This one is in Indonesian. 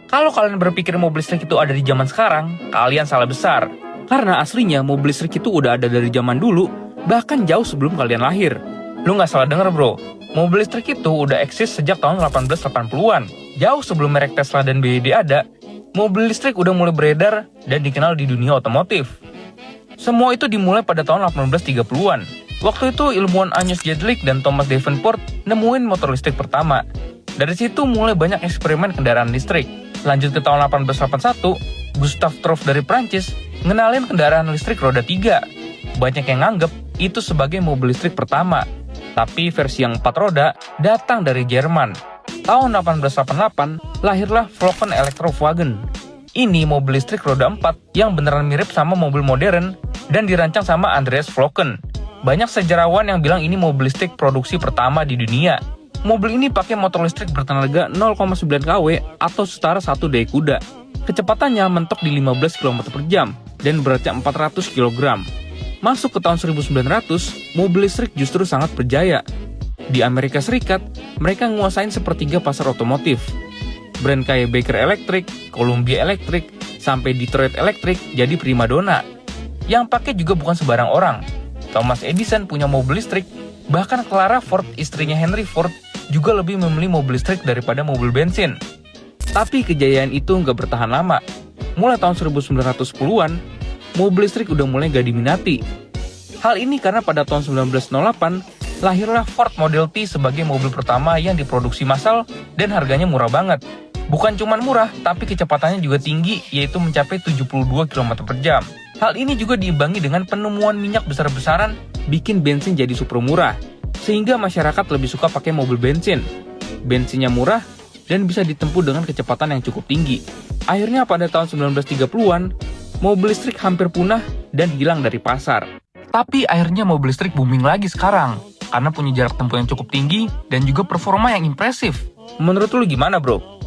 Kalau kalian berpikir mobil listrik itu ada di zaman sekarang, kalian salah besar. Karena aslinya mobil listrik itu udah ada dari zaman dulu, bahkan jauh sebelum kalian lahir. Lu nggak salah denger bro, mobil listrik itu udah eksis sejak tahun 1880-an. Jauh sebelum merek Tesla dan BYD ada, mobil listrik udah mulai beredar dan dikenal di dunia otomotif. Semua itu dimulai pada tahun 1830-an. Waktu itu ilmuwan Agnes Jedlik dan Thomas Davenport nemuin motor listrik pertama. Dari situ mulai banyak eksperimen kendaraan listrik. Lanjut ke tahun 1881, Gustave Trouve dari Prancis ngenalin kendaraan listrik roda 3. Banyak yang nganggep itu sebagai mobil listrik pertama. Tapi versi yang 4 roda datang dari Jerman. Tahun 1888, lahirlah Volkswagen Elektrowagen. Ini mobil listrik roda 4 yang beneran mirip sama mobil modern dan dirancang sama Andreas Volkswagen. Banyak sejarawan yang bilang ini mobil listrik produksi pertama di dunia. Mobil ini pakai motor listrik bertenaga 0,9 kW atau setara 1 daya kuda. Kecepatannya mentok di 15 km per jam dan beratnya 400 kg. Masuk ke tahun 1900, mobil listrik justru sangat berjaya. Di Amerika Serikat, mereka nguasain sepertiga pasar otomotif. Brand kayak Baker Electric, Columbia Electric, sampai Detroit Electric jadi primadona. Yang pakai juga bukan sembarang orang. Thomas Edison punya mobil listrik, bahkan Clara Ford, istrinya Henry Ford, juga lebih memilih mobil listrik daripada mobil bensin. Tapi kejayaan itu nggak bertahan lama. Mulai tahun 1910-an, mobil listrik udah mulai nggak diminati. Hal ini karena pada tahun 1908, lahirlah Ford Model T sebagai mobil pertama yang diproduksi massal dan harganya murah banget. Bukan cuma murah, tapi kecepatannya juga tinggi, yaitu mencapai 72 km per jam. Hal ini juga diimbangi dengan penemuan minyak besar-besaran, bikin bensin jadi super murah. Sehingga masyarakat lebih suka pakai mobil bensin. Bensinnya murah dan bisa ditempuh dengan kecepatan yang cukup tinggi. Akhirnya pada tahun 1930-an, mobil listrik hampir punah dan hilang dari pasar. Tapi akhirnya mobil listrik booming lagi sekarang, karena punya jarak tempuh yang cukup tinggi dan juga performa yang impresif. Menurut lu gimana bro?